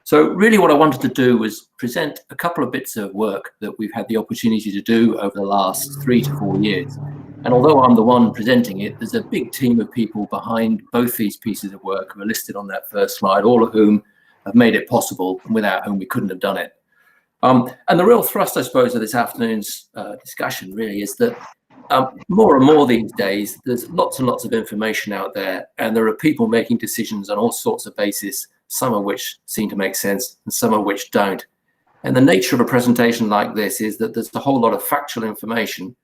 So really what I wanted to do was present a couple of bits of work that we've had the opportunity to do over the last 3 to 4 years. And although I'm the one presenting it, there's a big team of people behind both these pieces of work who are listed on that first slide, all of whom have made it possible and without whom we couldn't have done it. And the real thrust, I suppose, of this afternoon's discussion really is that more and more these days, there's lots and lots of information out there, and there are people making decisions on all sorts of bases, some of which seem to make sense and some of which don't. And the nature of a presentation like this is that there's a whole lot of factual information,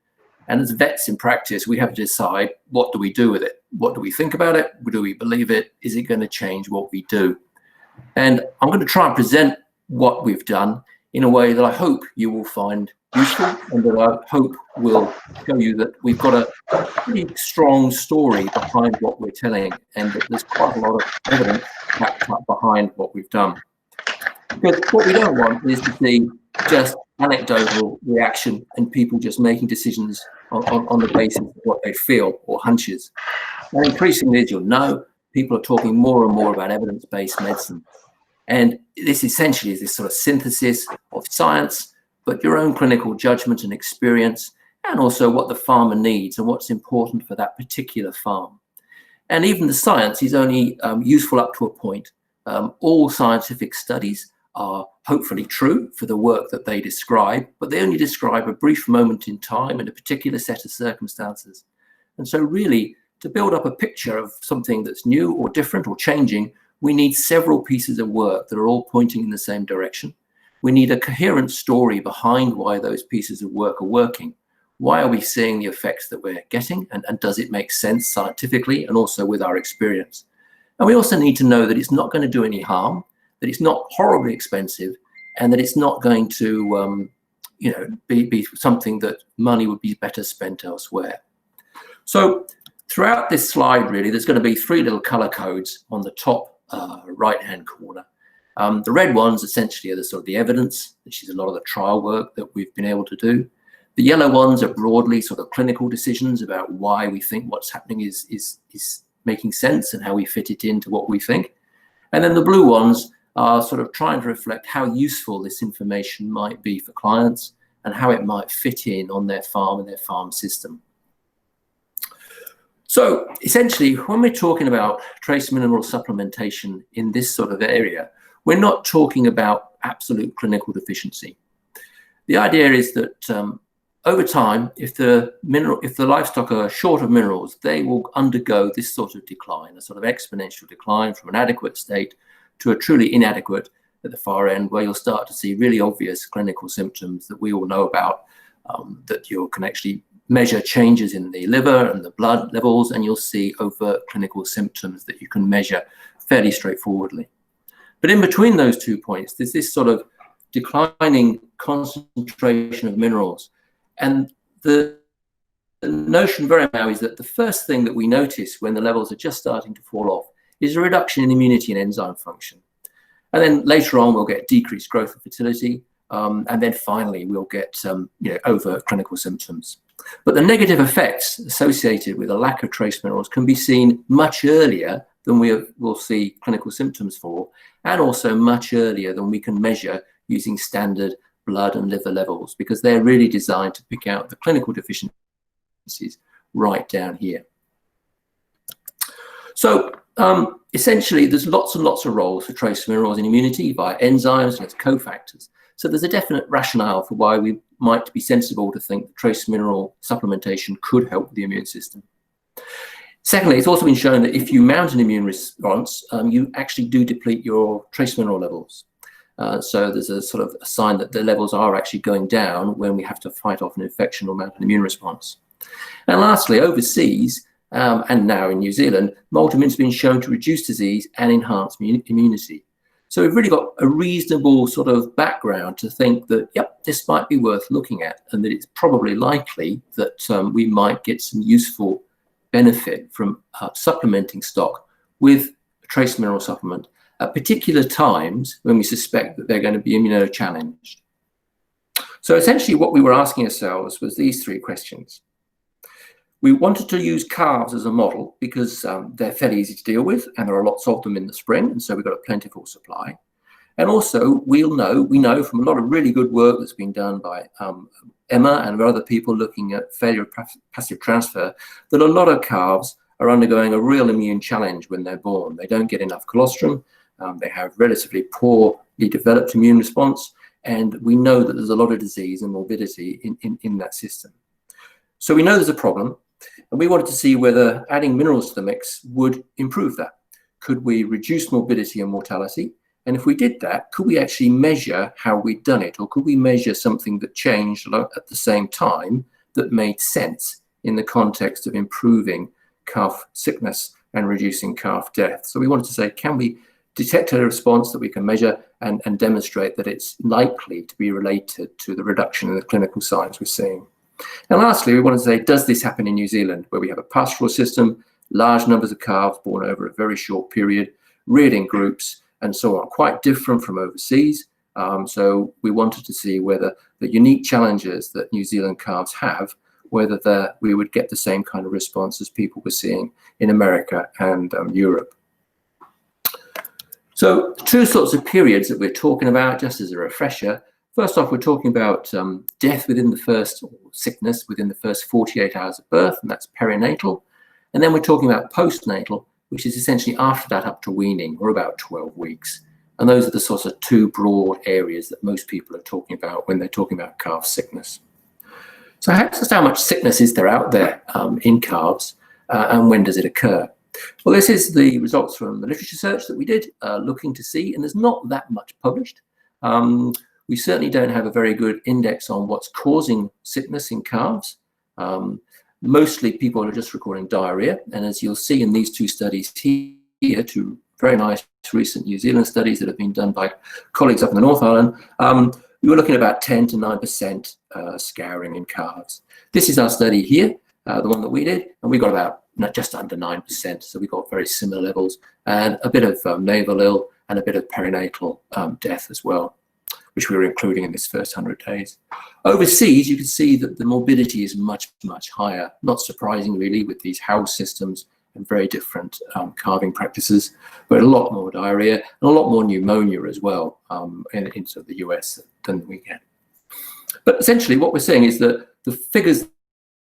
and as vets in practice, we have to decide, what do we do with it? What do we think about it? Do we believe it? Is it going to change what we do? And I'm going to try and present what we've done in a way that I hope you will find useful, and that I hope will show you that we've got a pretty strong story behind what we're telling, and that there's quite a lot of evidence backed up behind what we've done. Because what we don't want is to see just anecdotal reaction and people just making decisions on the basis of what they feel or hunches. And increasingly, as you'll know, people are talking more and more about evidence-based medicine. And this essentially is this sort of synthesis of science, but your own clinical judgment and experience, and also what the farmer needs and what's important for that particular farm. And even the science is only useful up to a point. All scientific studies are hopefully true for the work that they describe, but they only describe a brief moment in time in a particular set of circumstances. And so really, to build up a picture of something that's new or different or changing, we need several pieces of work that are all pointing in the same direction. We need a coherent story behind why those pieces of work are working. Why are we seeing the effects that we're getting? And does it make sense scientifically and also with our experience? And we also need to know that it's not going to do any harm, that it's not horribly expensive, and that it's not going to be something that money would be better spent elsewhere. So throughout this slide, really, there's going to be 3 little color codes on the top right-hand corner. The red ones essentially are the sort of the evidence, which is a lot of the trial work that we've been able to do. The yellow ones are broadly sort of clinical decisions about why we think what's happening is making sense and how we fit it into what we think. And then the blue ones are sort of trying to reflect how useful this information might be for clients and how it might fit in on their farm and their farm system. So essentially, when we're talking about trace mineral supplementation in this sort of area, we're not talking about absolute clinical deficiency. The idea is that over time, if the livestock are short of minerals, they will undergo this sort of decline, a sort of exponential decline from an adequate state to a truly inadequate at the far end, where you'll start to see really obvious clinical symptoms that we all know about, that you can actually measure changes in the liver and the blood levels, and you'll see overt clinical symptoms that you can measure fairly straightforwardly. But in between those 2 points, there's this sort of declining concentration of minerals. And the notion very now is that the first thing that we notice when the levels are just starting to fall off is a reduction in immunity and enzyme function. And then later on, we'll get decreased growth and fertility. And then finally, we'll get overt clinical symptoms. But the negative effects associated with a lack of trace minerals can be seen much earlier than we will see clinical symptoms for, and also much earlier than we can measure using standard blood and liver levels, because they're really designed to pick out the clinical deficiencies right down here. So essentially, there's lots and lots of roles for trace minerals in immunity via enzymes and as cofactors. So there's a definite rationale for why we might be sensible to think that trace mineral supplementation could help with the immune system. Secondly, it's also been shown that if you mount an immune response, you actually do deplete your trace mineral levels. So there's a sort of a sign that the levels are actually going down when we have to fight off an infection or mount an immune response. And lastly, overseas, and now in New Zealand, MULTIMIN's been shown to reduce disease and enhance immunity. So we've really got a reasonable sort of background to think that, yep, this might be worth looking at, and that it's probably likely that we might get some useful benefit from supplementing stock with a trace mineral supplement at particular times when we suspect that they're going to be immunochallenged. So essentially what we were asking ourselves was these 3 questions. We wanted to use calves as a model because they're fairly easy to deal with, and there are lots of them in the spring, and so we've got a plentiful supply. And also, we know from a lot of really good work that's been done by Emma and other people looking at failure of passive transfer, that a lot of calves are undergoing a real immune challenge when they're born. They don't get enough colostrum. They have relatively poorly developed immune response. And we know that there's a lot of disease and morbidity in that system. So we know there's a problem. And we wanted to see whether adding minerals to the mix would improve that. Could we reduce morbidity and mortality? And if we did that, could we actually measure how we'd done it? Or could we measure something that changed at the same time that made sense in the context of improving calf sickness and reducing calf death? So we wanted to say, can we detect a response that we can measure and demonstrate that it's likely to be related to the reduction in the clinical signs we're seeing? And lastly, we wanted to say, does this happen in New Zealand, where we have a pastoral system, large numbers of calves born over a very short period, reared in groups, and so on, quite different from overseas. So we wanted to see whether the unique challenges that New Zealand calves have, whether we would get the same kind of response as people were seeing in America and Europe. So the two sorts of periods that we're talking about, just as a refresher, first off, we're talking about death within the first, or sickness within the first 48 hours of birth, and that's perinatal. And then we're talking about postnatal, which is essentially after that up to weaning, or about 12 weeks. And those are the sorts of two broad areas that most people are talking about when they're talking about calf sickness. So just how much sickness is there out there in calves, and when does it occur? Well, this is the results from the literature search that we did, looking to see, and there's not that much published. We certainly don't have a very good index on what's causing sickness in calves. Mostly people are just recording diarrhea, and as you'll see in these two studies here, two very nice recent New Zealand studies that have been done by colleagues up in the North Island, we were looking at about 10 to 9% scouring in calves. This is our study here, the one that we did, and we got about just under 9%, so we got very similar levels, and a bit of naval ill and a bit of perinatal death as well, which we were including in this first 100 days. Overseas, you can see that the morbidity is much, much higher. Not surprising, really, with these house systems and very different calving practices, but a lot more diarrhea and a lot more pneumonia as well in sort of the US than we get. But essentially, what we're saying is that the figures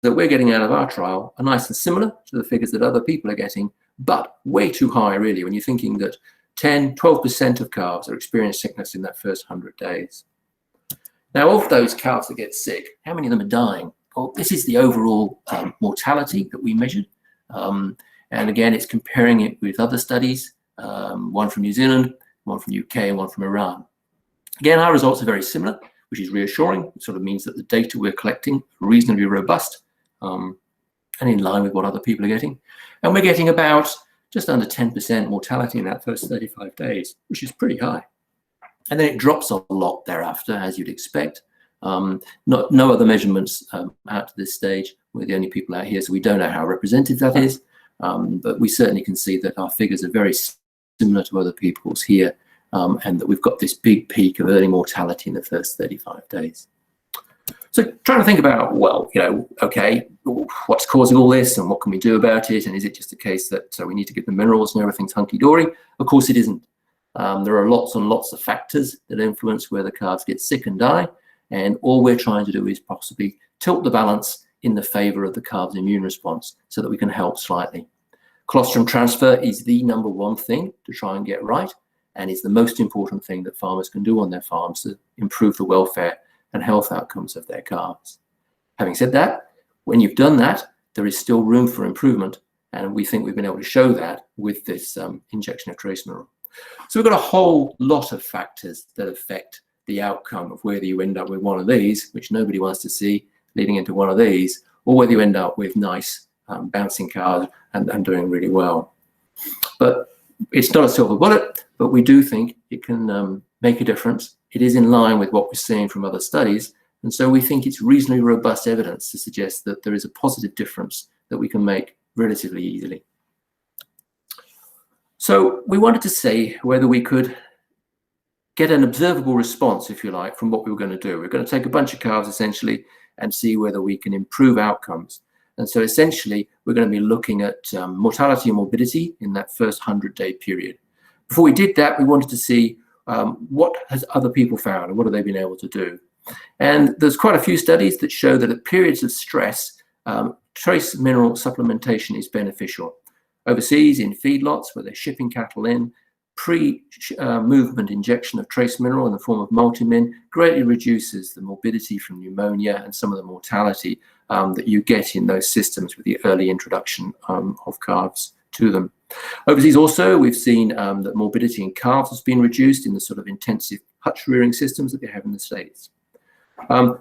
that we're getting out of our trial are nice and similar to the figures that other people are getting, but way too high, really, when you're thinking that 10, 12% of calves are experiencing sickness in that first 100 days. Now, of those calves that get sick, how many of them are dying? Well, this is the overall mortality that we measured. And again, it's comparing it with other studies, one from New Zealand, one from UK, and one from Iran. Again, our results are very similar, which is reassuring. It sort of means that the data we're collecting are reasonably robust and in line with what other people are getting. And we're getting about just under 10% mortality in that first 35 days, which is pretty high. And then it drops a lot thereafter, as you'd expect. No other measurements out to this stage. We're the only people out here, so we don't know how representative that is. But we certainly can see that our figures are very similar to other people's here, and that we've got this big peak of early mortality in the first 35 days. So trying to think about, well, okay, what's causing all this and what can we do about it? And is it just a case that we need to give them minerals and everything's hunky-dory? Of course it isn't. There are lots and lots of factors that influence where the calves get sick and die. And all we're trying to do is possibly tilt the balance in the favor of the calf's immune response so that we can help slightly. Colostrum transfer is the #1 thing to try and get right, and is the most important thing that farmers can do on their farms to improve the welfare and health outcomes of their calves. Having said that, when you've done that, there is still room for improvement, and we think we've been able to show that with this injection of trace mineral. So we've got a whole lot of factors that affect the outcome of whether you end up with one of these, which nobody wants to see, leading into one of these, or whether you end up with nice bouncing calves and doing really well. But it's not a silver bullet, but we do think it can make a difference. It is in line with what we're seeing from other studies, and so we think it's reasonably robust evidence to suggest that there is a positive difference that we can make relatively easily. So we wanted to see whether we could get an observable response, if you like, from what we were going to do. We're going to take a bunch of calves, essentially, and see whether we can improve outcomes. And so essentially, we're going to be looking at mortality and morbidity in that first 100-day period. Before we did that, we wanted to see, what has other people found and what have they been able to do? And there's quite a few studies that show that at periods of stress, trace mineral supplementation is beneficial. Overseas in feedlots where they're shipping cattle in, pre-movement injection of trace mineral in the form of MULTIMIN greatly reduces the morbidity from pneumonia and some of the mortality that you get in those systems with the early introduction of calves to them. Overseas also, we've seen that morbidity in calves has been reduced in the sort of intensive hutch rearing systems that they have in the States.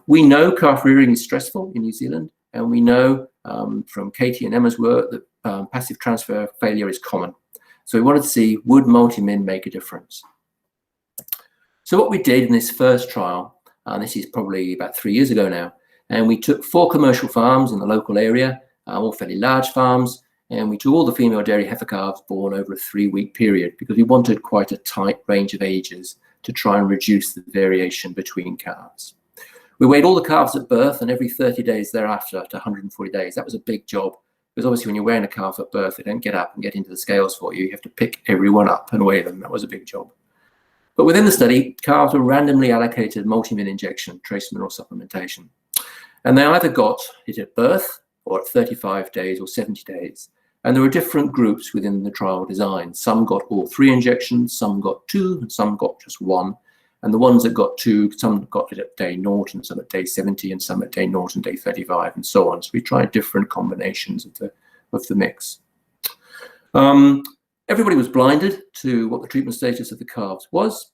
We know calf rearing is stressful in New Zealand, and we know from Katie and Emma's work that passive transfer failure is common. So we wanted to see, would MULTIMIN make a difference? So what we did in this first trial, and this is probably about 3 years ago now, and we took 4 commercial farms in the local area, all fairly large farms, and we took all the female dairy heifer calves born over a 3-week period because we wanted quite a tight range of ages to try and reduce the variation between calves. We weighed all the calves at birth and every 30 days thereafter to 140 days. That was a big job because obviously when you're weighing a calf at birth, they don't get up and get into the scales for you. You have to pick everyone up and weigh them. That was a big job. But within the study, calves were randomly allocated MULTIMIN injection, trace mineral supplementation. And they either got it at birth or at 35 days or 70 days. And there were different groups within the trial design. Some got all 3 injections, some got 2, and some got just 1. And the ones that got 2, some got it at day 0, and some at day 70, and some at day 0 and day 35, and so on. So we tried different combinations of the mix. Everybody was blinded to what the treatment status of the calves was,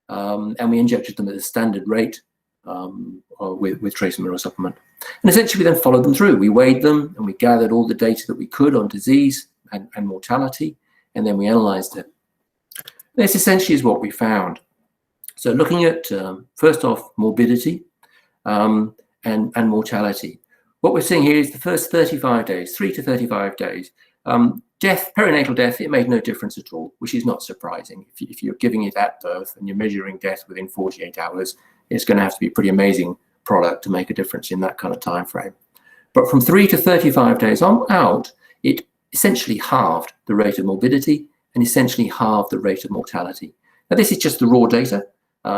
and we injected them at a standard rate with trace mineral supplement. And essentially, we then followed them through. We weighed them, and we gathered all the data that we could on disease and mortality, and then we analysed it. This essentially is what we found. So looking at, first off, morbidity and mortality. What we're seeing here is the first 35 days, 3 to 35 days. Death, perinatal death, it made no difference at all, which is not surprising. If you're giving it at birth and you're measuring death within 48 hours, it's going to have to be a pretty amazing product to make a difference in that kind of time frame. But from 3 to 35 days on out, it essentially halved the rate of morbidity and essentially halved the rate of mortality. Now, this is just the raw data.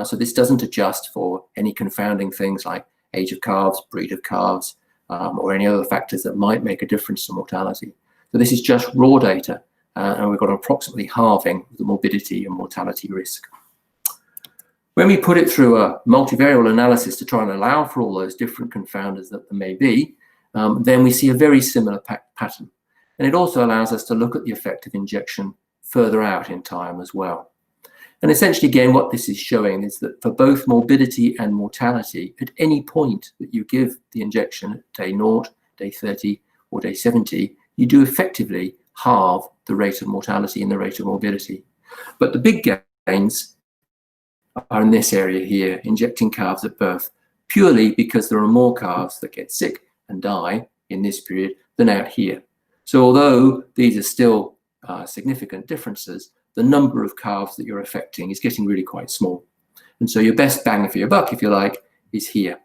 So this doesn't adjust for any confounding things like age of calves, breed of calves, or any other factors that might make a difference to mortality. So this is just raw data, and we've got an approximately halving of the morbidity and mortality risk. When we put it through a multivariable analysis to try and allow for all those different confounders that there may be, then we see a very similar pattern. And it also allows us to look at the effect of injection further out in time as well. And essentially, again, what this is showing is that for both morbidity and mortality, at any point that you give the injection at day 0, day 30, or day 70, you do effectively halve the rate of mortality and the rate of morbidity. But the big gains are in this area here, injecting calves at birth, purely because there are more calves that get sick and die in this period than out here. So although these are still significant differences, the number of calves that you're affecting is getting really quite small. And so your best bang for your buck, if you like, is here.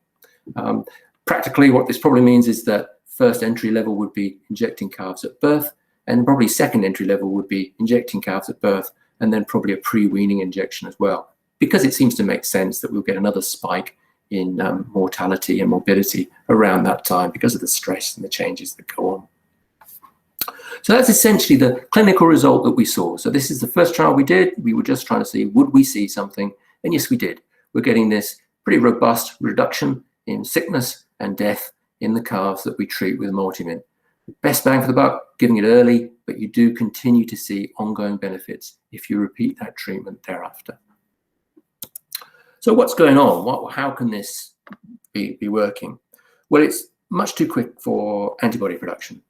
Practically, what this probably means is that first entry level would be injecting calves at birth, and probably second entry level would be injecting calves at birth, and then probably a pre-weaning injection as well, because it seems to make sense that we'll get another spike in mortality and morbidity around that time because of the stress and the changes that go on. So that's essentially the clinical result that we saw. So this is the first trial we did. We were just trying to see, would we see something? And yes, we did. We're getting this pretty robust reduction in sickness and death in the calves that we treat with MULTIMIN. Best bang for the buck, giving it early, but you do continue to see ongoing benefits if you repeat that treatment thereafter. So what's going on? How can this be working? Well, it's much too quick for antibody production.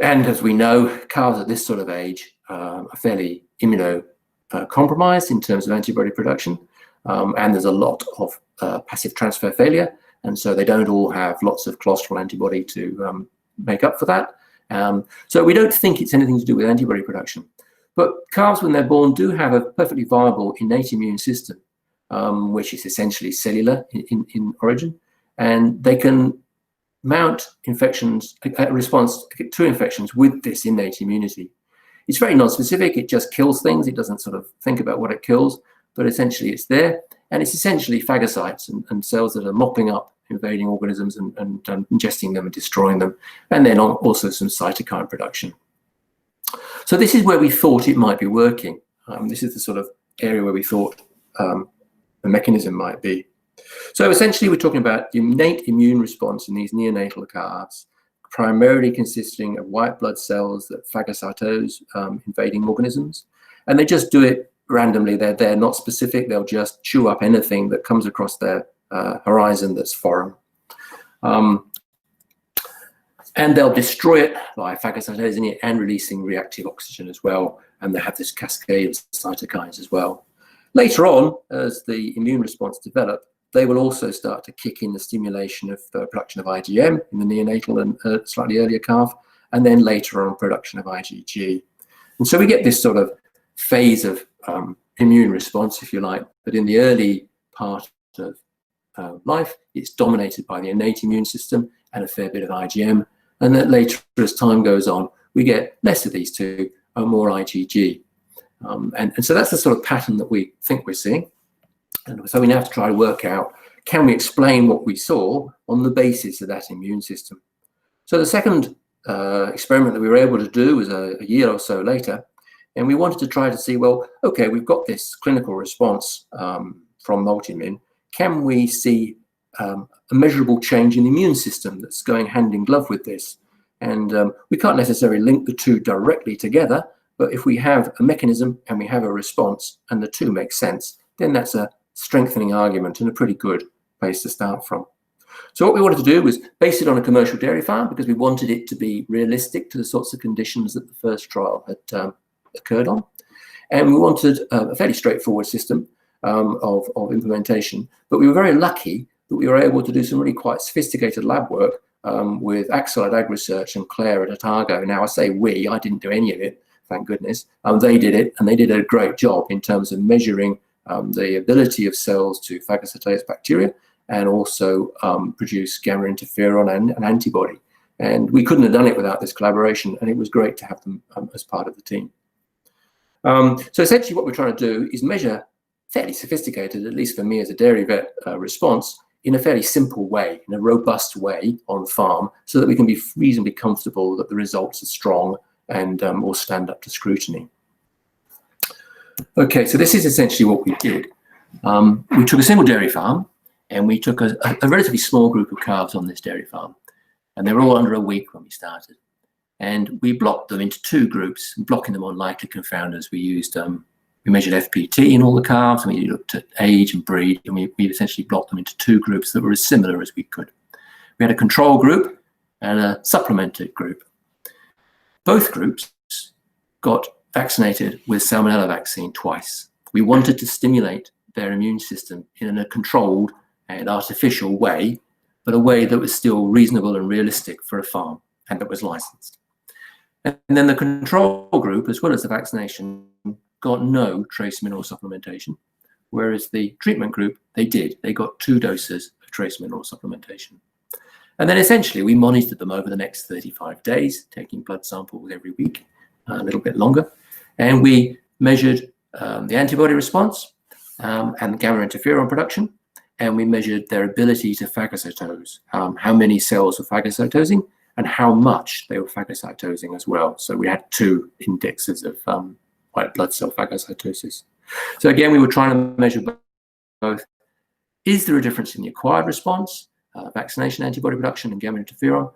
And as we know, calves at this sort of age are fairly immunocompromised in terms of antibody production. And there's a lot of passive transfer failure. And so they don't all have lots of colostral antibody to make up for that. So we don't think it's anything to do with antibody production. But calves, when they're born, do have a perfectly viable innate immune system, which is essentially cellular in origin. And they can mount infections, response to infections with this innate immunity. It's very non-specific. It just kills things. It doesn't sort of think about what it kills, but essentially it's there. And it's essentially phagocytes and cells that are mopping up invading organisms and ingesting them and destroying them. And then also some cytokine production. So this is where we thought it might be working. This is the sort of area where we thought the mechanism might be. So essentially we're talking about the innate immune response in these neonatal calves, primarily consisting of white blood cells that phagocytose invading organisms. And they just do it randomly. They're not specific. They'll just chew up anything that comes across their horizon that's foreign. And they'll destroy it by phagocytosing it and releasing reactive oxygen as well. And they have this cascade of cytokines as well. Later on, as the immune response develops, they will also start to kick in the stimulation of the production of IgM in the neonatal and slightly earlier calf, and then later on production of IgG. And so we get this sort of phase of immune response, if you like, but in the early part of life, it's dominated by the innate immune system and a fair bit of IgM. And then later, as time goes on, we get less of these two and more IgG. And so that's the sort of pattern that we think we're seeing. And so we now have to try to work out, can we explain what we saw on the basis of that immune system? So the second experiment that we were able to do was a year or so later. And we wanted to try to see, well, okay, we've got this clinical response from MULTIMIN. Can we see a measurable change in the immune system that's going hand in glove with this? And we can't necessarily link the two directly together, but if we have a mechanism and we have a response and the two make sense, then that's a strengthening argument and a pretty good place to start from. So what we wanted to do was base it on a commercial dairy farm because we wanted it to be realistic to the sorts of conditions that the first trial had occurred on. And we wanted a fairly straightforward system of implementation, but we were very lucky that we were able to do some really quite sophisticated lab work with Axel at Ag Research and Claire at Otago. Now I say we, I didn't do any of it, thank goodness. They did it, and they did a great job in terms of measuring the ability of cells to phagocytose bacteria and also produce gamma interferon and an antibody. And we couldn't have done it without this collaboration, and it was great to have them as part of the team. So essentially what we're trying to do is measure fairly sophisticated, at least for me as a dairy vet, response in a fairly simple way, in a robust way on farm, so that we can be reasonably comfortable that the results are strong and will stand up to scrutiny. Okay, so this is essentially what we did. We took a single dairy farm and we took a relatively small group of calves on this dairy farm, and they were all under a week when we started. And we blocked them into two groups, blocking them on likely confounders. We used, we measured FPT in all the calves, and we looked at age and breed, and we essentially blocked them into two groups that were as similar as we could. We had a control group and a supplemented group. Both groups got vaccinated with Salmonella vaccine twice. We wanted to stimulate their immune system in a controlled and artificial way, but a way that was still reasonable and realistic for a farm and that was licensed. And then the control group, as well as the vaccination, got no trace mineral supplementation, whereas the treatment group, they did. They got 2 doses of trace mineral supplementation. And then essentially we monitored them over the next 35 days, taking blood samples every week, a little bit longer. And we measured the antibody response and gamma interferon production. And we measured their ability to phagocytose, how many cells were phagocytosing and how much they were phagocytosing as well. So we had 2 indexes of white blood cell phagocytosis. So again, we were trying to measure both. Is there a difference in the acquired response, vaccination antibody production and gamma interferon,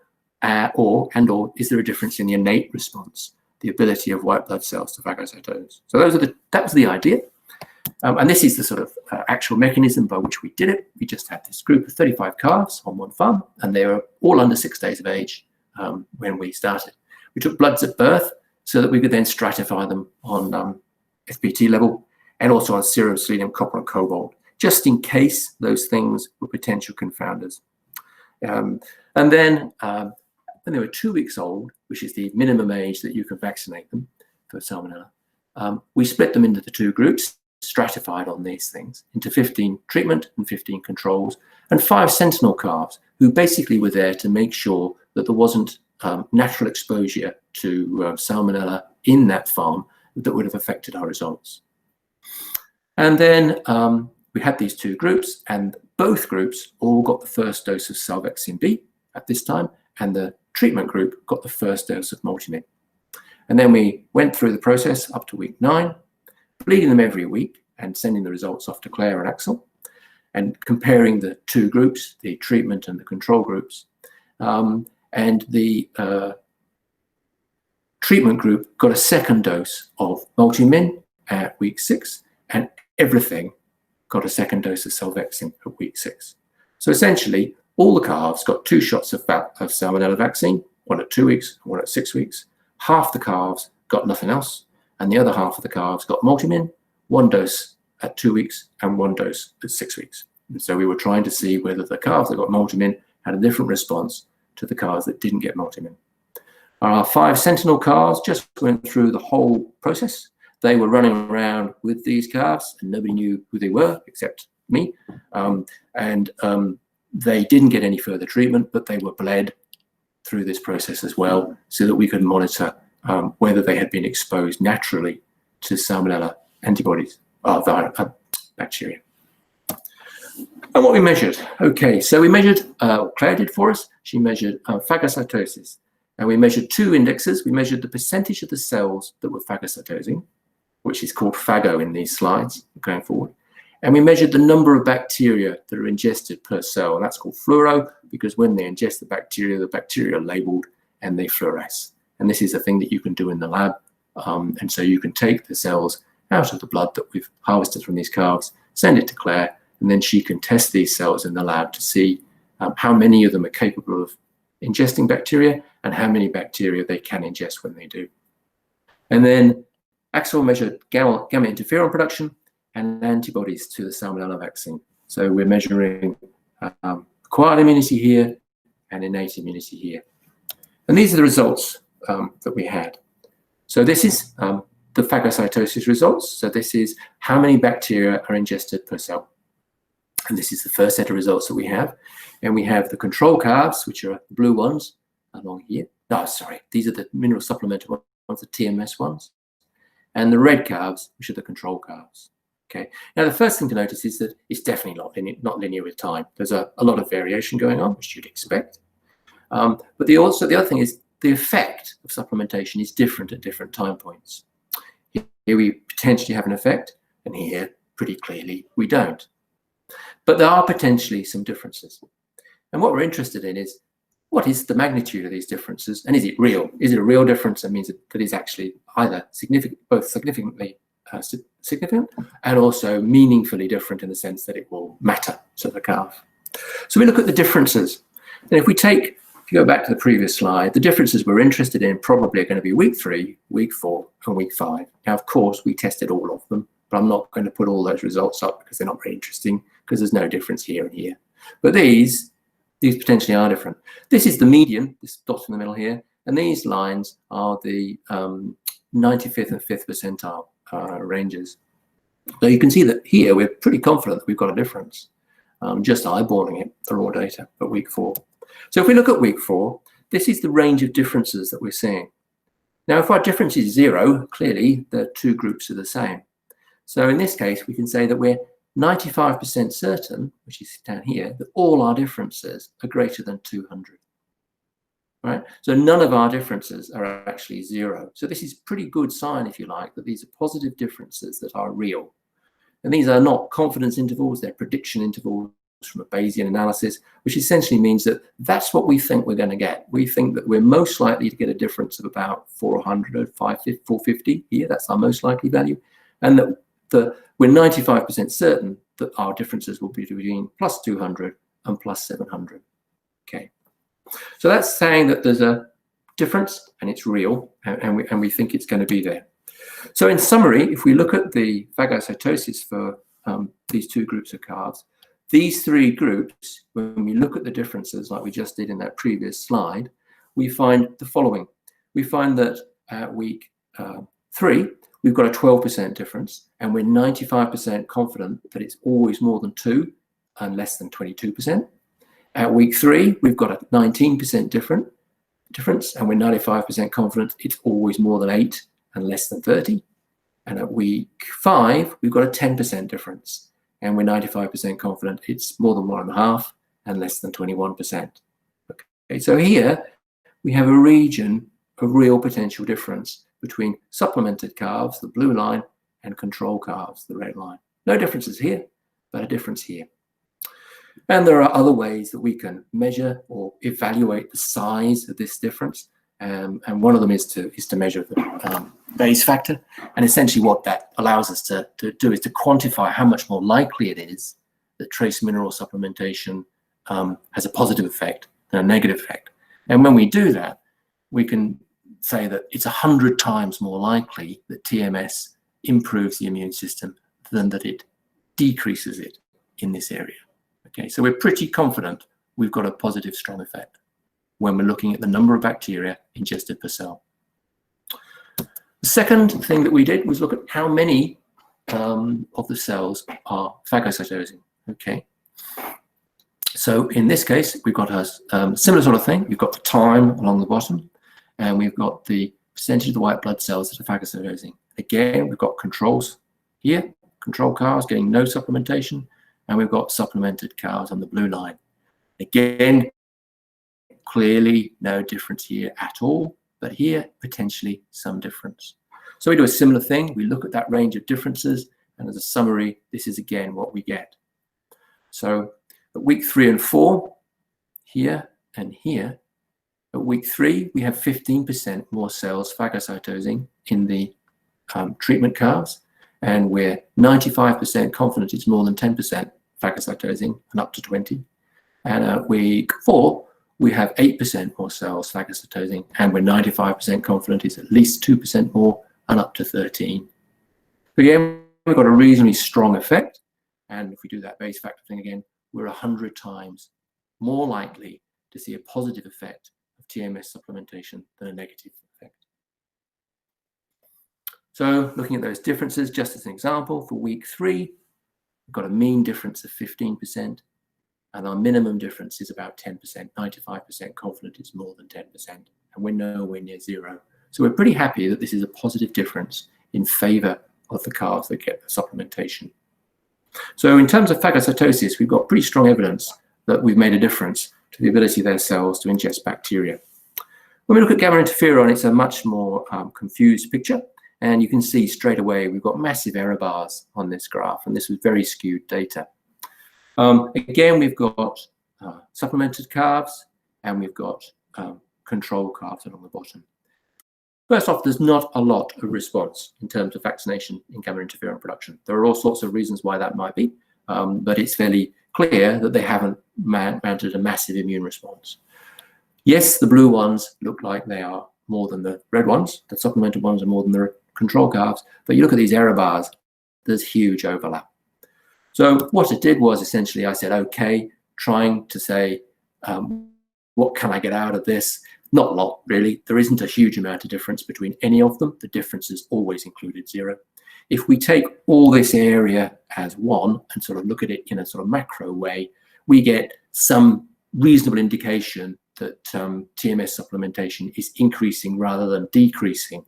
or is there a difference in the innate response, the ability of white blood cells to phagocytose? So that was the idea. And this is the sort of actual mechanism by which we did it. We just had this group of 35 calves on one farm, and they were all under 6 days of age when we started. We took bloods at birth so that we could then stratify them on FPT level and also on serum selenium, copper, and cobalt, just in case those things were potential confounders. And then when they were 2 weeks old, which is the minimum age that you can vaccinate them for Salmonella, we split them into the 2 groups, stratified on these things, into 15 treatment and 15 controls, and 5 sentinel calves who basically were there to make sure that there wasn't natural exposure to salmonella in that farm that would have affected our results. And then we had these two groups, and both groups all got the first dose of Salvexin B at this time, and the treatment group got the first dose of MULTIMIN. And then we went through the process up to week 9, bleeding them every week and sending the results off to Claire and Axel, and comparing the two groups, the treatment and the control groups. And the treatment group got a second dose of MULTIMIN at week 6, and everything got a second dose of Salvexin at week 6. So essentially, all the calves got 2 shots of salmonella vaccine, one at 2 weeks and one at 6 weeks. Half the calves got nothing else, and the other half of the calves got MULTIMIN, 1 dose at 2 weeks and 1 dose at 6 weeks. And so we were trying to see whether the calves that got MULTIMIN had a different response to the calves that didn't get MULTIMIN. Our 5 sentinel calves just went through the whole process. They were running around with these calves, and nobody knew who they were except me. They didn't get any further treatment, but they were bled through this process as well, so that we could monitor whether they had been exposed naturally to salmonella antibodies, bacteria. And what we measured, okay, so we measured, Claire did for us, she measured phagocytosis, and we measured 2 indexes. We measured the percentage of the cells that were phagocytosing, which is called phago in these slides going forward. And we measured the number of bacteria that are ingested per cell, and that's called fluoro, because when they ingest the bacteria are labeled and they fluoresce. And this is a thing that you can do in the lab. And so you can take the cells out of the blood that we've harvested from these calves, send it to Claire, and then she can test these cells in the lab to see how many of them are capable of ingesting bacteria and how many bacteria they can ingest when they do. And then Axel measured gamma interferon production and antibodies to the salmonella vaccine. So we're measuring acquired immunity here and innate immunity here. And these are the results that we had. So this is the phagocytosis results. So this is how many bacteria are ingested per cell. And this is the first set of results that we have. And we have the control calves, which are the blue ones along here. No, sorry, these are the mineral supplemental ones, the TMS ones. And the red calves, which are the control calves. Okay. Now, the first thing to notice is that it's definitely not linear with time. There's a lot of variation going on, which you'd expect. But the other thing is the effect of supplementation is different at different time points. Here we potentially have an effect, and here, pretty clearly, we don't. But there are potentially some differences. And what we're interested in is, what is the magnitude of these differences, and is it real? Is it a real difference that means that is actually either both significantly significant and also meaningfully different in the sense that it will matter to the calf? So we look at the differences. And if you go back to the previous slide, the differences we're interested in probably are going to be week 3, week 4, and week 5. Now, of course, we tested all of them, but I'm not going to put all those results up because they're not very interesting, because there's no difference here and here. But these potentially are different. This is the median, this dot in the middle here, and these lines are the 95th and 5th percentile ranges. So you can see that here we're pretty confident that we've got a difference, just eyeballing it, the raw data at week 4. So if we look at week 4, this is the range of differences that we're seeing. Now, if our difference is 0, clearly the 2 groups are the same. So in this case, we can say that we're 95% certain, which is down here, that all our differences are greater than 200. Right? So none of our differences are actually 0. So this is a pretty good sign, if you like, that these are positive differences that are real. And these are not confidence intervals, they're prediction intervals from a Bayesian analysis, which essentially means that that's what we think we're going to get. We think that we're most likely to get a difference of about 400, 450 here, that's our most likely value, and that we're 95% certain that our differences will be between plus 200 and plus 700. Okay, so that's saying that there's a difference and it's real, and we think it's going to be there. So in summary, if we look at the phagocytosis for these 2 groups of calves, these 3 groups, when we look at the differences like we just did in that previous slide, we find the following. We find that at week 3, we've got a 12% difference, and we're 95% confident that it's always more than 2 and less than 22%. At week 3, we've got a 19% difference, and we're 95% confident it's always more than 8 and less than 30. And at week 5, we've got a 10% difference, and we're 95% confident it's more than 1.5 and less than 21%. Okay, so here we have a region of real potential difference between supplemented calves, the blue line, and control calves, the red line. No differences here, but a difference here. And there are other ways that we can measure or evaluate the size of this difference. And one of them is to measure the Bayes factor. And essentially what that allows us to do is to quantify how much more likely it is that trace mineral supplementation has a positive effect than a negative effect. And when we do that, we can say that it's 100 times more likely that TMS improves the immune system than that it decreases it in this area. Okay, so we're pretty confident we've got a positive strong effect when we're looking at the number of bacteria ingested per cell. The second thing that we did was look at how many of the cells are phagocytosing. Okay, so in this case, we've got a similar sort of thing. We've got the time along the bottom, and we've got the percentage of the white blood cells that are phagocytosing. Again, we've got controls here, control calves getting no supplementation, and we've got supplemented calves on the blue line. Again, clearly no difference here at all, but here potentially some difference. So we do a similar thing. We look at that range of differences, and as a summary, this is again what we get. So at week 3 and 4, here and here, at week 3, we have 15% more cells phagocytosing in the treatment calves, and we're 95% confident it's more than 10% phagocytosing and up to 20. And at week 4, we have 8% more cells phagocytosing, and we're 95% confident it's at least 2% more and up to 13. Again, we've got a reasonably strong effect, and if we do that Bayes factor thing again, we're 100 times more likely to see a positive effect of TMS supplementation than a negative effect. So looking at those differences, just as an example, for week 3, we've got a mean difference of 15%, and our minimum difference is about 10%, 95% confident it's more than 10%, and we're nowhere near 0. So we're pretty happy that this is a positive difference in favor of the calves that get the supplementation. So in terms of phagocytosis, we've got pretty strong evidence that we've made a difference to the ability of their cells to ingest bacteria. When we look at gamma interferon, it's a much more confused picture. And you can see straight away we've got massive error bars on this graph, and this was very skewed data. Again, we've got supplemented calves, and we've got control calves along the bottom. First off, there's not a lot of response in terms of vaccination in gamma interferon production. There are all sorts of reasons why that might be, but it's fairly clear that they haven't mounted a massive immune response. Yes, the blue ones look like they are more than the red ones. The supplemented ones are more than the control calves, but you look at these error bars, there's huge overlap. So what it did was essentially I said, okay, trying to say, what can I get out of this? Not a lot, really. There isn't a huge amount of difference between any of them. The differences always included 0. If we take all this area as 1 and sort of look at it in a sort of macro way, we get some reasonable indication that TMS supplementation is increasing rather than decreasing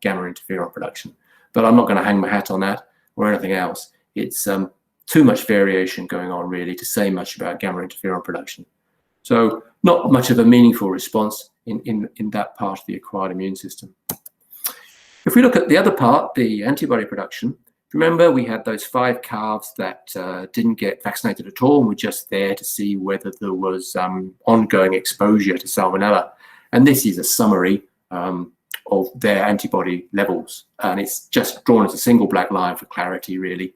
gamma interferon production. But I'm not going to hang my hat on that or anything else. It's too much variation going on, really, to say much about gamma interferon production. So not much of a meaningful response in that part of the acquired immune system. If we look at the other part, the antibody production, remember we had those 5 calves that didn't get vaccinated at all and were just there to see whether there was ongoing exposure to salmonella. And this is a summary of their antibody levels. And it's just drawn as a single black line for clarity, really,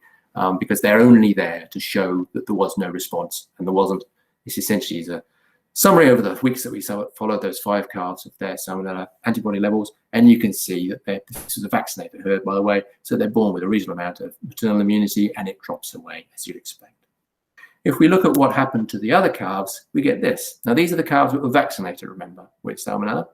because they're only there to show that there was no response, and there wasn't. This essentially is a summary over the weeks that we followed those 5 calves of their salmonella antibody levels, and you can see that this is a vaccinated herd, by the way, so they're born with a reasonable amount of maternal immunity, and it drops away, as you'd expect. If we look at what happened to the other calves, we get this. Now, these are the calves that were vaccinated, remember, with salmonella,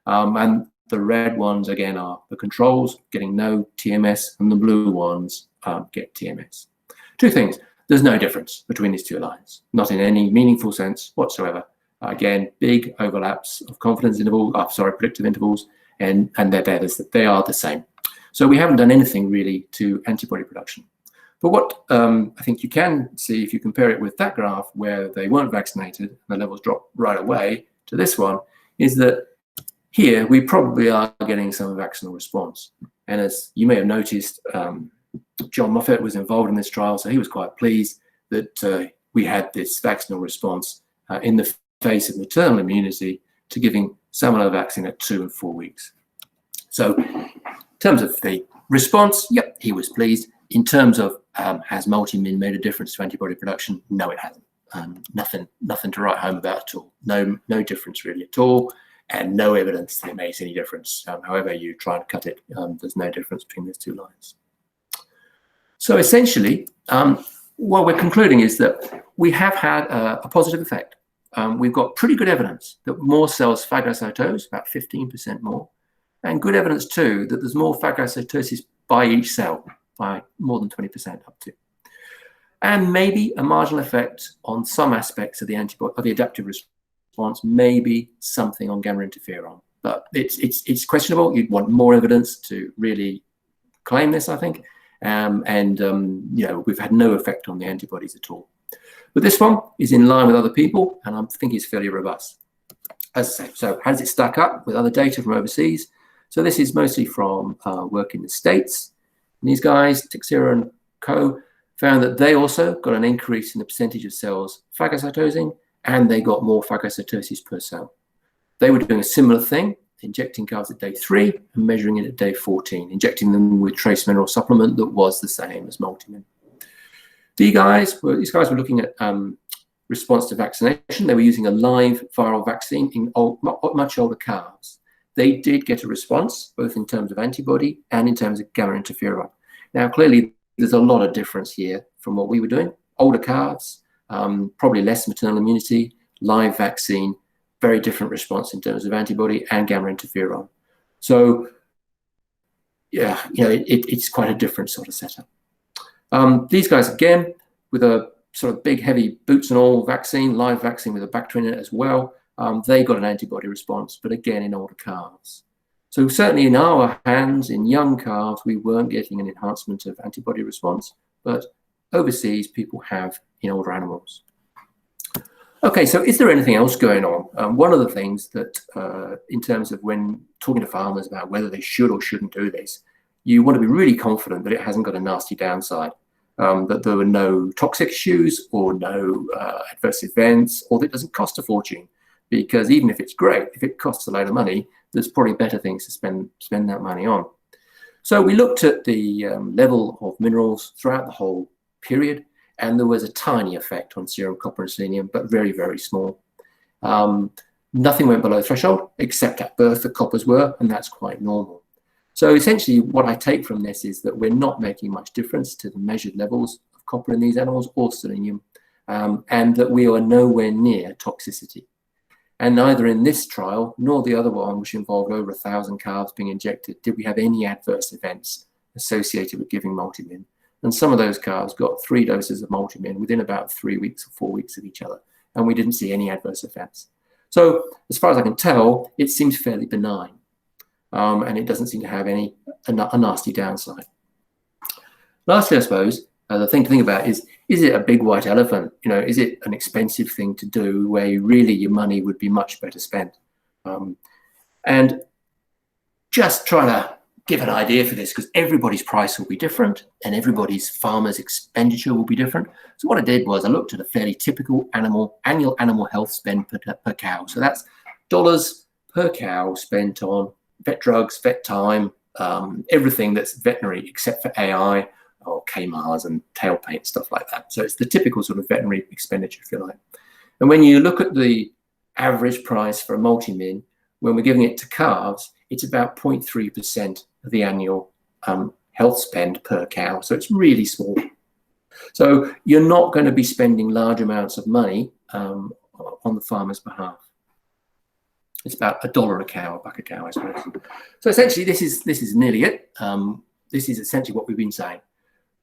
and the red ones, again, are the controls, getting no TMS, and the blue ones get TMS. 2 things. There's no difference between these 2 lines, not in any meaningful sense whatsoever. Again, big overlaps of confidence interval, predictive intervals, and they are the same. So we haven't done anything really to antibody production. But what I think you can see if you compare it with that graph where they weren't vaccinated and the levels dropped right away to this one, is that here we probably are getting some vaccinal response. And as you may have noticed, John Moffat was involved in this trial, so he was quite pleased that we had this vaccinal response in the face of maternal immunity to giving salmonella vaccine at 2 and 4 weeks. So in terms of the response, yep, he was pleased. In terms of has multimin made a difference to antibody production? No, it hasn't. Nothing to write home about at all. No difference really at all, and no evidence that it makes any difference. However you try and cut it, there's no difference between those two lines. So essentially, what we're concluding is that we have had a positive effect. We've got pretty good evidence that more cells phagocytose, about 15% more, and good evidence too that there's more phagocytosis by each cell, by more than 20% up to. And maybe a marginal effect on some aspects of the adaptive response, maybe something on gamma interferon. But it's questionable. You'd want more evidence to really claim this, I think. You know, we've had no effect on the antibodies at all. But this one is in line with other people, and I think it's fairly robust. As I say, so how does it stack up with other data from overseas? So this is mostly from work in the States. And these guys, Teixeira and co, found that they also got an increase in the percentage of cells phagocytosing, and they got more phagocytosis per cell. They were doing a similar thing, injecting calves at day 3 and measuring it at day 14, injecting them with trace mineral supplement that was the same as multimin. These guys were looking at response to vaccination. They were using a live viral vaccine in much older calves. They did get a response, both in terms of antibody and in terms of gamma interferon. Now, clearly, there's a lot of difference here from what we were doing. Older calves, probably less maternal immunity, live vaccine, very different response in terms of antibody and gamma interferon. So, yeah, you know, it's quite a different sort of setup. These guys, again, with a sort of big, heavy boots and all vaccine, live vaccine with a Bactrim in it as well, they got an antibody response, but again, in older calves. So certainly in our hands, in young calves, we weren't getting an enhancement of antibody response, but overseas, people have in older animals. Okay, so is there anything else going on? One of the things that, in terms of when talking to farmers about whether they should or shouldn't do this, you want to be really confident that it hasn't got a nasty downside, that there were no toxic issues or no adverse events, or that it doesn't cost a fortune. Because even if it's great, if it costs a load of money, there's probably better things to spend that money on. So we looked at the level of minerals throughout the whole period, and there was a tiny effect on serum copper and selenium, but very, very small. Nothing went below threshold, except at birth the coppers were, and that's quite normal. So essentially what I take from this is that we're not making much difference to the measured levels of copper in these animals or selenium, and that we are nowhere near toxicity. And neither in this trial nor the other one, which involved over 1,000 calves being injected, did we have any adverse events associated with giving multimin. And some of those calves got 3 doses of multimin within about 3 weeks or 4 weeks of each other, and we didn't see any adverse effects. So as far as I can tell, it seems fairly benign, and it doesn't seem to have a nasty downside. Lastly, I suppose, the thing to think about is it a big white elephant? You know, is it an expensive thing to do where really your money would be much better spent? And just trying to give an idea for this, because everybody's price will be different and everybody's farmer's expenditure will be different. So what I did was I looked at a fairly typical annual animal health spend per cow. So that's dollars per cow spent on vet drugs, vet time, everything that's veterinary except for AI, or KMARs and tail paint, stuff like that. So it's the typical sort of veterinary expenditure, if you like. And when you look at the average price for a multimin, when we're giving it to calves, it's about 0.3% of the annual health spend per cow. So it's really small. So you're not going to be spending large amounts of money on the farmer's behalf. It's about $1 a cow, $1 a cow, I suppose. So essentially, this is nearly it. This is essentially what we've been saying.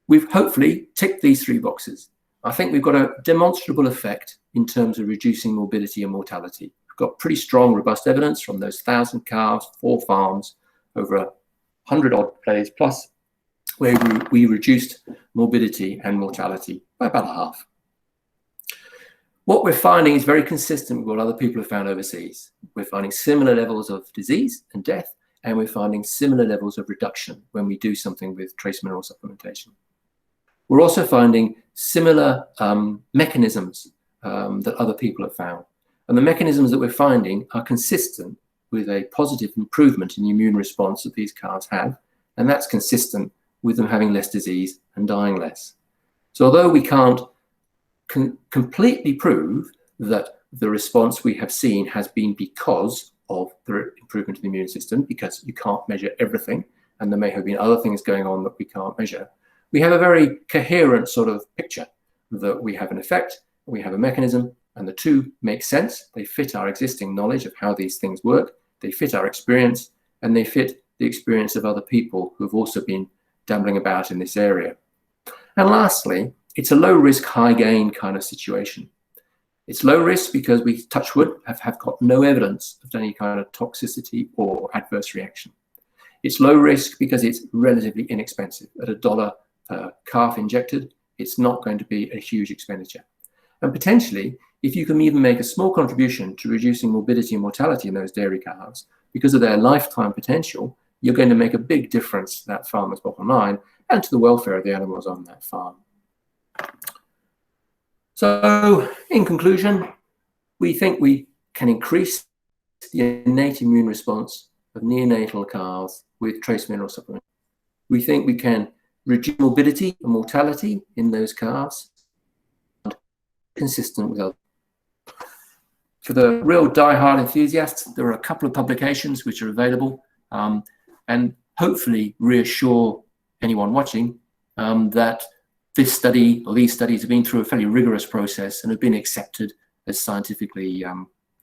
We've hopefully ticked these 3 boxes. I think we've got a demonstrable effect in terms of reducing morbidity and mortality. We've got pretty strong, robust evidence from those 1,000 calves, 4 farms, over 100 odd days plus, where we reduced morbidity and mortality by about a half. What we're finding is very consistent with what other people have found overseas. We're finding similar levels of disease and death, and we're finding similar levels of reduction when we do something with trace mineral supplementation. We're also finding similar mechanisms that other people have found. And the mechanisms that we're finding are consistent with a positive improvement in the immune response that these calves have, and that's consistent with them having less disease and dying less. So although we can't completely prove that the response we have seen has been because of the improvement of the immune system, because you can't measure everything, and there may have been other things going on that we can't measure, we have a very coherent sort of picture that we have an effect, we have a mechanism, and the two make sense. They fit our existing knowledge of how these things work, they fit our experience, and they fit the experience of other people who've also been dabbling about in this area. And lastly, it's a low risk, high gain kind of situation. It's low risk because we, touch wood, have got no evidence of any kind of toxicity or adverse reaction. It's low risk because it's relatively inexpensive. At $1 per calf injected, it's not going to be a huge expenditure. And potentially, if you can even make a small contribution to reducing morbidity and mortality in those dairy calves, because of their lifetime potential, you're going to make a big difference to that farmer's bottom line and to the welfare of the animals on that farm. So, in conclusion, we think we can increase the innate immune response of neonatal calves with trace mineral supplement. We think we can reduce morbidity and mortality in those calves, consistent with others. For the real die-hard enthusiasts, there are a couple of publications which are available and hopefully reassure anyone watching that this study or these studies have been through a fairly rigorous process and have been accepted as scientifically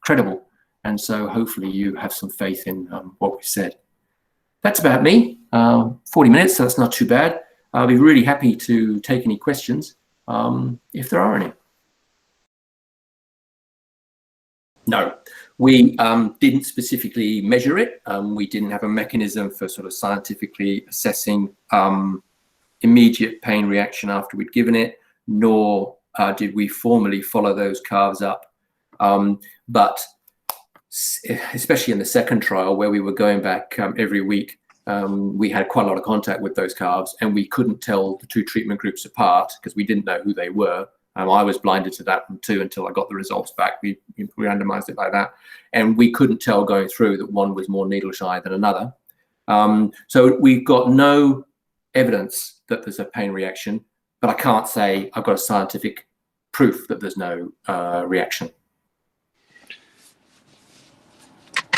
credible. And so hopefully you have some faith in what we've said. That's about me. 40 minutes, so that's not too bad. I'll be really happy to take any questions if there are any. No, we didn't specifically measure it. We didn't have a mechanism for sort of scientifically assessing immediate pain reaction after we'd given it, nor did we formally follow those calves up. But especially in the second trial, where we were going back every week, we had quite a lot of contact with those calves, and we couldn't tell the two treatment groups apart because we didn't know who they were. I was blinded to that one too until I got the results back. We randomized it like that, and we couldn't tell going through that one was more needle shy than another. So we've got no evidence that there's a pain reaction, but I can't say I've got a scientific proof that there's no reaction.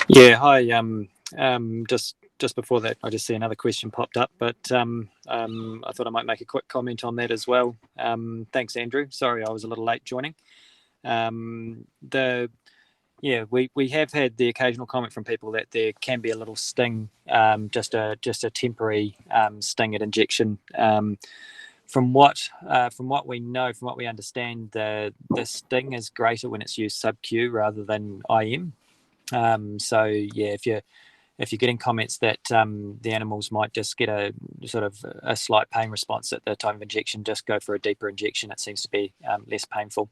Yeah, hi. Just before that, I just see another question popped up, but I thought I might make a quick comment on that as well. Thanks, Andrew. Sorry, I was a little late joining. We have had the occasional comment from people that there can be a little sting, just a temporary sting at injection. From what we know, from what we understand, the sting is greater when it's used sub-Q rather than IM. So yeah, if you're getting comments that the animals might just get a sort of a slight pain response at the time of injection, just go for a deeper injection. It seems to be less painful.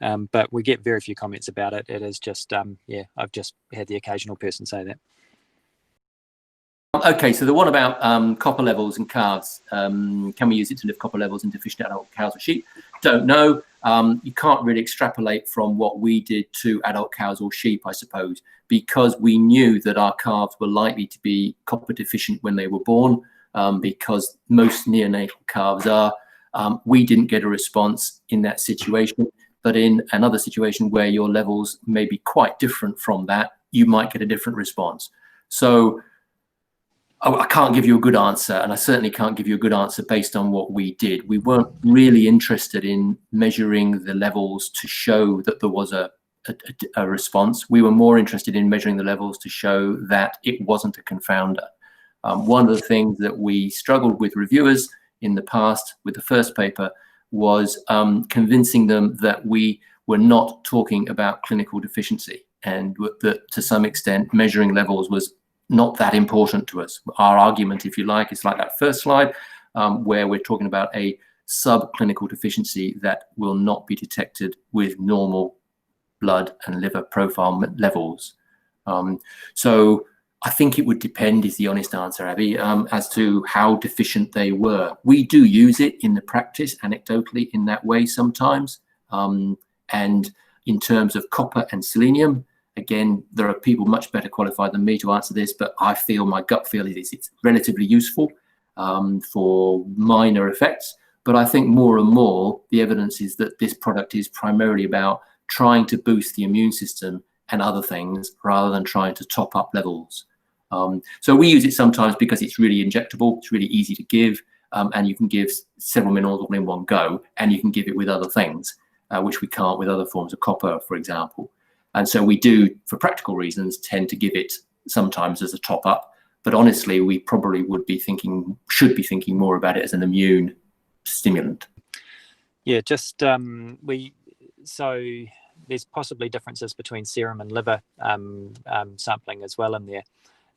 But we get very few comments about it. It is just, I've just had the occasional person say that. Okay, so the one about copper levels in calves, can we use it to lift copper levels in deficient adult cows or sheep? Don't know. You can't really extrapolate from what we did to adult cows or sheep, I suppose, because we knew that our calves were likely to be copper deficient when they were born, because most neonatal calves are. We didn't get a response in that situation, but in another situation where your levels may be quite different from that, you might get a different response. So I can't give you a good answer, and I certainly can't give you a good answer based on what we did. We weren't really interested in measuring the levels to show that there was a response. We were more interested in measuring the levels to show that it wasn't a confounder. One of the things that we struggled with reviewers in the past with the first paper was convincing them that we were not talking about clinical deficiency, and that to some extent measuring levels was not that important to us. Our argument, if you like, is like that first slide, where we're talking about a subclinical deficiency that will not be detected with normal blood and liver profile levels. So I think it would depend, is the honest answer, Abby, as to how deficient they were. We do use it in the practice anecdotally in that way sometimes. And in terms of copper and selenium, again, there are people much better qualified than me to answer this, but I feel, my gut feel is it's relatively useful for minor effects. But I think more and more the evidence is that this product is primarily about trying to boost the immune system and other things rather than trying to top up levels. So we use it sometimes because it's really injectable, it's really easy to give, and you can give several minerals all in one go, and you can give it with other things, which we can't with other forms of copper, for example. And so we do, for practical reasons, tend to give it sometimes as a top up. But honestly, we probably should be thinking more about it as an immune stimulant. Yeah, just so there's possibly differences between serum and liver sampling as well in there.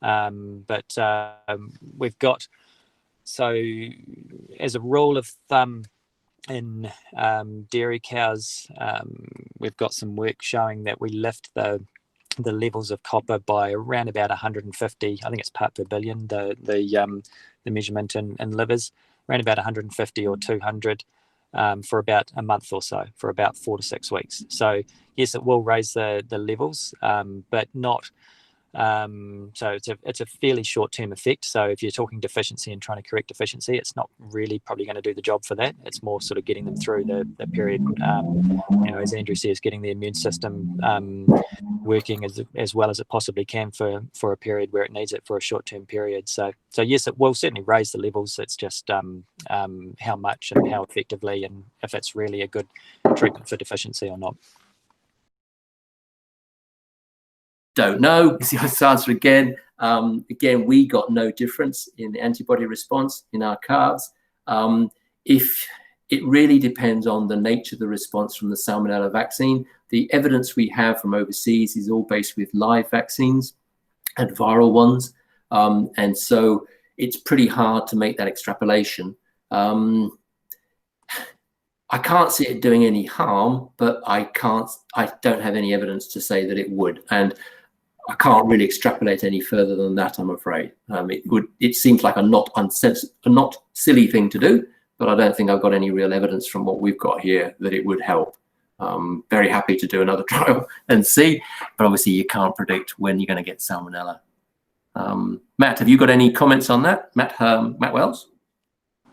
But we've got, so as a rule of thumb in dairy cows, we've got some work showing that we lift the levels of copper by around about 150. I think it's part per billion, the measurement in livers, around about 150 or 200 for about a month or so, for about 4 to 6 weeks. So yes, it will raise the levels, but not. So it's a fairly short-term effect. So if you're talking deficiency and trying to correct deficiency, it's not really probably going to do the job for that. It's more sort of getting them through the period, as Andrew says, getting the immune system working as well as it possibly can for a period where it needs it for a short-term period. So yes, it will certainly raise the levels. It's just how much and how effectively, and if it's really a good treatment for deficiency or not. Don't know is the honest answer again. Again, we got no difference in the antibody response in our calves. If it really depends on the nature of the response from the Salmonella vaccine. The evidence we have from overseas is all based with live vaccines and viral ones. And so it's pretty hard to make that extrapolation. I can't see it doing any harm, but I don't have any evidence to say that it would. And I can't really extrapolate any further than that, I'm afraid. It seems like a not silly thing to do, but I don't think I've got any real evidence from what we've got here that it would help. Very happy to do another trial and see, but obviously you can't predict when you're going to get Salmonella. Matt, have you got any comments on that? Matt Wells?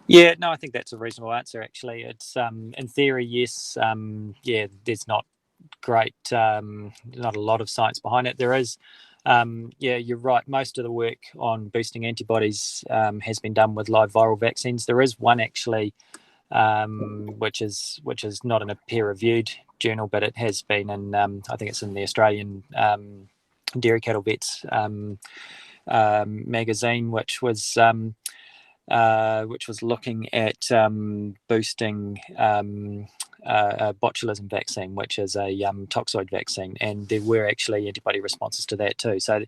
Yeah, no, I think that's a reasonable answer, actually. It's in theory, yes. Yeah, there's not great, not a lot of science behind it. There is, yeah, you're right. Most of the work on boosting antibodies has been done with live viral vaccines. There is one actually, which is not in a peer-reviewed journal, but it has been in. I think it's in the Australian Dairy Cattle Vets magazine, which was looking at boosting botulism vaccine, which is a toxoid vaccine, and there were actually antibody responses to that too. So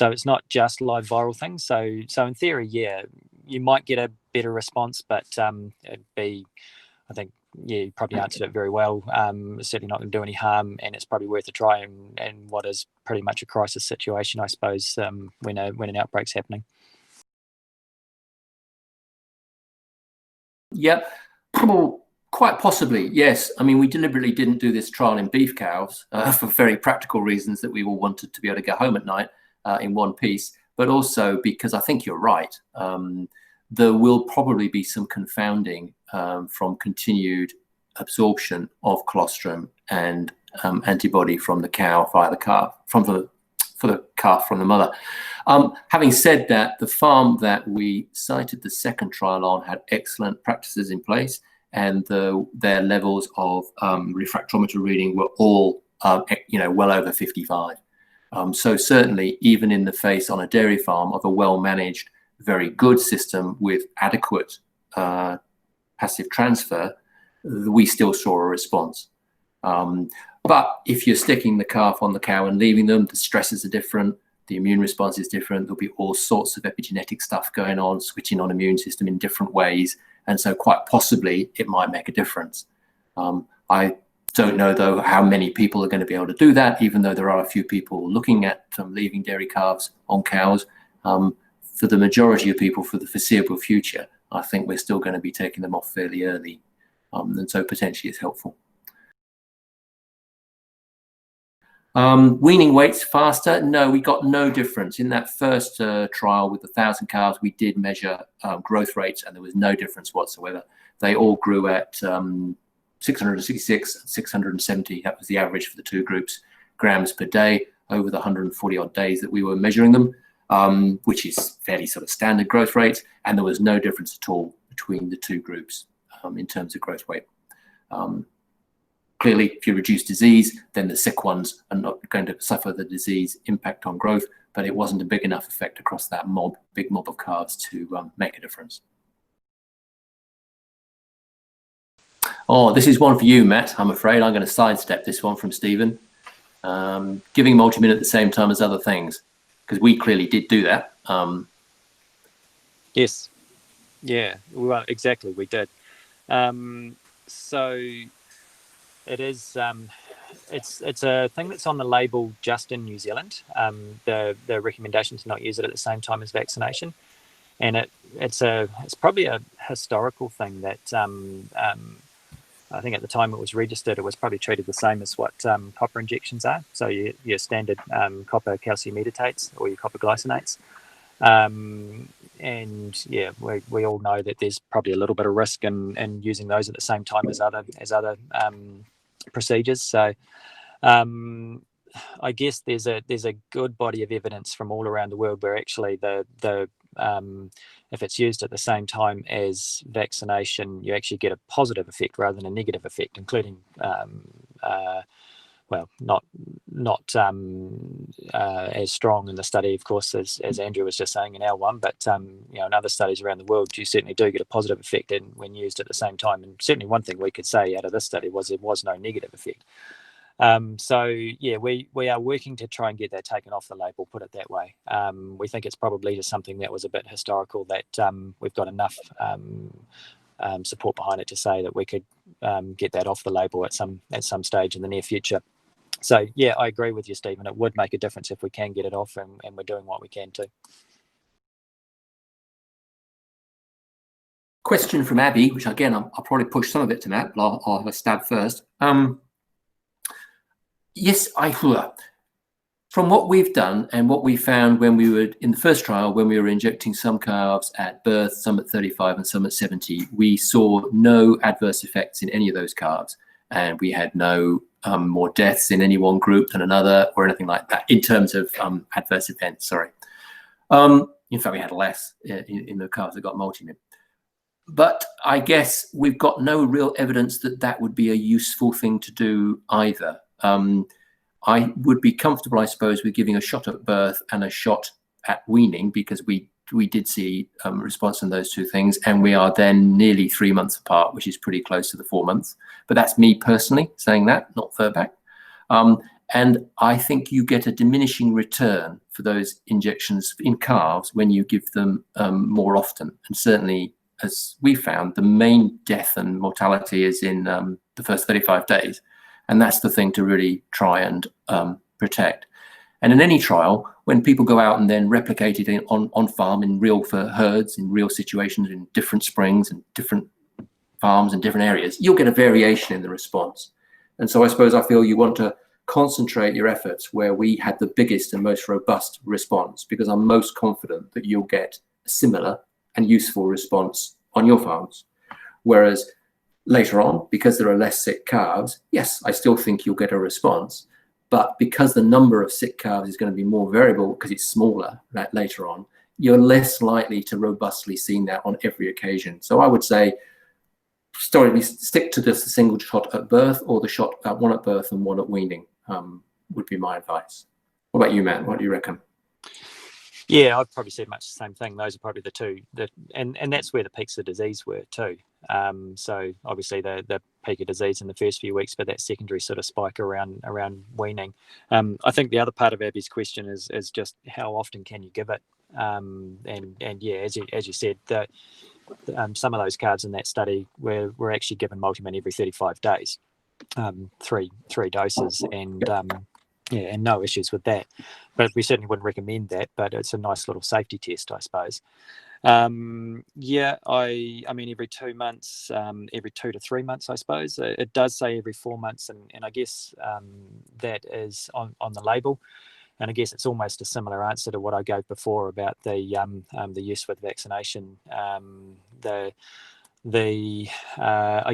it's not just live viral things. So in theory, yeah, you might get a better response, but it'd be, I think, yeah, you probably answered it very well. It's certainly not going to do any harm, and it's probably worth a try in what is pretty much a crisis situation, I suppose, when an outbreak's happening. Yep, quite possibly, yes. I mean, we deliberately didn't do this trial in beef cows for very practical reasons, that we all wanted to be able to go home at night in one piece, but also because I think you're right. There will probably be some confounding from continued absorption of colostrum and antibody from the cow via the calf, for the calf from the mother. Having said that, the farm that we cited the second trial on had excellent practices in place, and their levels of refractometer reading were all, well over 55. So certainly, even in the face on a dairy farm of a well-managed, very good system with adequate passive transfer, we still saw a response. But if you're sticking the calf on the cow and leaving them, the stresses are different, the immune response is different, there'll be all sorts of epigenetic stuff going on, switching on immune system in different ways. And so quite possibly it might make a difference. I don't know, though, how many people are going to be able to do that, even though there are a few people looking at leaving dairy calves on cows. For the majority of people, for the foreseeable future, I think we're still going to be taking them off fairly early. And so potentially it's helpful. Weaning weights faster? No, we got no difference. In that first trial with 1,000 calves, we did measure growth rates, and there was no difference whatsoever. They all grew at 666 and 670. That was the average for the two groups, grams per day over the 140 odd days that we were measuring them, which is fairly sort of standard growth rates. And there was no difference at all between the two groups in terms of growth weight. Clearly, if you reduce disease, then the sick ones are not going to suffer the disease impact on growth, but it wasn't a big enough effect across that big mob of calves to make a difference. Oh, this is one for you, Matt. I'm afraid I'm going to sidestep this one from Stephen. Giving multimin at the same time as other things, because we clearly did do that. Yes. Yeah, well, exactly, we did. So it is, it's a thing that's on the label just in New Zealand. The recommendation to not use it at the same time as vaccination, and it's probably a historical thing that I think at the time it was registered, it was probably treated the same as what copper injections are. So your standard copper calcium meditates or your copper glycinates. And yeah, we all know that there's probably a little bit of risk in using those at the same time as other procedures. So I guess there's a good body of evidence from all around the world where actually if it's used at the same time as vaccination, you actually get a positive effect rather than a negative effect, including well, not as strong in the study, of course, as Andrew was just saying in our one, but you know, in other studies around the world, you certainly do get a positive effect when used at the same time. And certainly one thing we could say out of this study was there was no negative effect. So yeah, we are working to try and get that taken off the label, put it that way. We think it's probably just something that was a bit historical that we've got enough support behind it to say that we could get that off the label at some stage in the near future. So yeah, I agree with you, Stephen. It would make a difference if we can get it off, and we're doing what we can too. Question from Abby, which again, I'll probably push some of it to Matt, but I'll have a stab first. Yes, from what we've done and what we found when we were in the first trial, when we were injecting some calves at birth, some at 35 and some at 70, we saw no adverse effects in any of those calves. And we had no more deaths in any one group than another or anything like that in terms of adverse events, sorry. In fact, we had less in the calves that got multimin. But I guess we've got no real evidence that that would be a useful thing to do either. I would be comfortable, I suppose, with giving a shot at birth and a shot at weaning, because we did see response in those two things, and we are then nearly 3 months apart, which is pretty close to the 4 months. But that's me personally saying that, not Furback. And I think you get a diminishing return for those injections in calves when you give them more often. And certainly, as we found, the main death and mortality is in the first 35 days. And that's the thing to really try and protect. And in any trial, when people go out and then replicate it on farm in real herds, in real situations, in different springs and different farms and different areas, you'll get a variation in the response. And so I suppose I feel you want to concentrate your efforts where we had the biggest and most robust response, because I'm most confident that you'll get a similar and useful response on your farms. Whereas later on, because there are less sick calves, yes, I still think you'll get a response. But because the number of sick calves is going to be more variable because it's smaller later on, you're less likely to robustly see that on every occasion. So I would say, stick to just a single shot at birth, or the shot at one at birth and one at weaning would be my advice. What about you, Matt? What do you reckon? Yeah, I've probably said much the same thing. Those are probably the two, and that's where the peaks of disease were too. So obviously the peak of disease in the first few weeks, but that secondary sort of spike around weaning. I think the other part of Abby's question is just how often can you give it? And yeah, as you said, some of those calves in that study were actually given MULTIMIN every 35 days, three doses, and yeah, and no issues with that. But we certainly wouldn't recommend that. But it's a nice little safety test, I suppose. Yeah, I mean every 2 months, every 2 to 3 months, I suppose. It does say every 4 months, and I guess that is on the label. And I guess it's almost a similar answer to what I gave before about the use with vaccination. I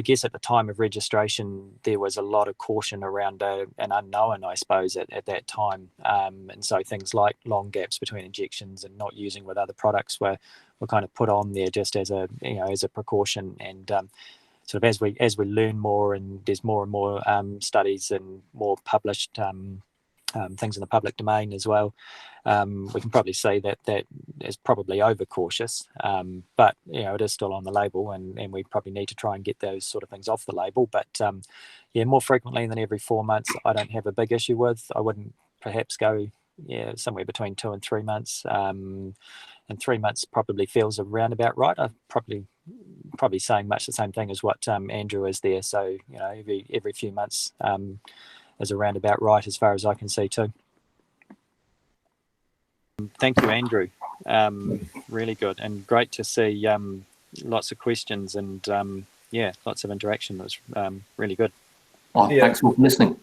guess at the time of registration, there was a lot of caution around an unknown, I suppose, at that time. And so things like long gaps between injections and not using with other products were kind of put on there just as a precaution. And sort of as we learn more, and there's more and more studies and more published things in the public domain as well, we can probably say that is probably overcautious, but it is still on the label, and we probably need to try and get those sort of things off the label. But yeah, more frequently than every 4 months, I don't have a big issue with. I wouldn't perhaps go somewhere between 2 and 3 months, and 3 months probably feels around about right. I'm probably saying much the same thing as what Andrew is there. So every few months is around about right as far as I can see too. Thank you, Andrew. Really good and great to see lots of questions and yeah, lots of interaction. That was really good. Oh, yeah. Thanks for listening.